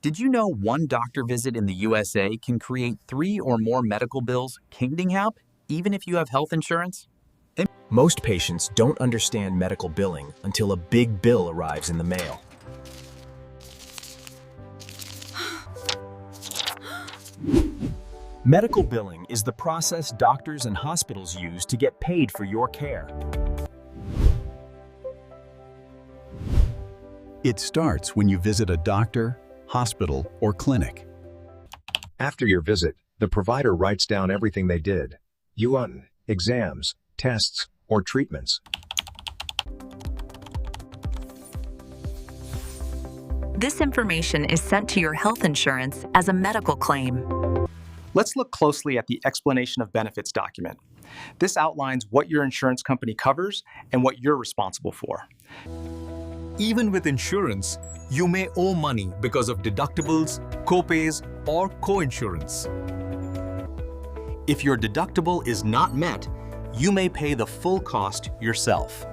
Did you know one doctor visit in the USA can create 3 or more medical bills kingdom, even if you have health insurance? Most patients don't understand medical billing until a big bill arrives in the mail. Medical billing is the process doctors and hospitals use to get paid for your care. It starts when you visit a doctor, hospital, or clinic. After your visit, the provider writes down everything they did. Exams, tests, or treatments. This information is sent to your health insurance as a medical claim. Let's look closely at the explanation of benefits document. This outlines what your insurance company covers and what you're responsible for. Even with insurance, you may owe money because of deductibles, copays, or coinsurance. If your deductible is not met, you may pay the full cost yourself.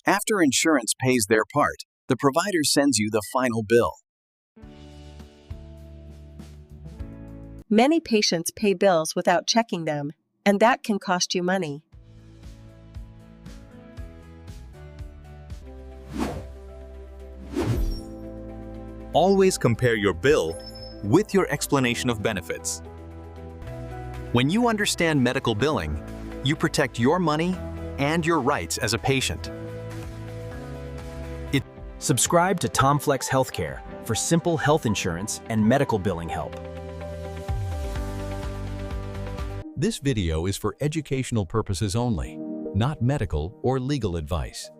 After insurance pays their part, the provider sends you the final bill. Many patients pay bills without checking them, and that can cost you money. Always compare your bill with your explanation of benefits. When you understand medical billing, you protect your money and your rights as a patient. Subscribe to TomFlex Healthcare for simple health insurance and medical billing help. This video is for educational purposes only, not medical or legal advice.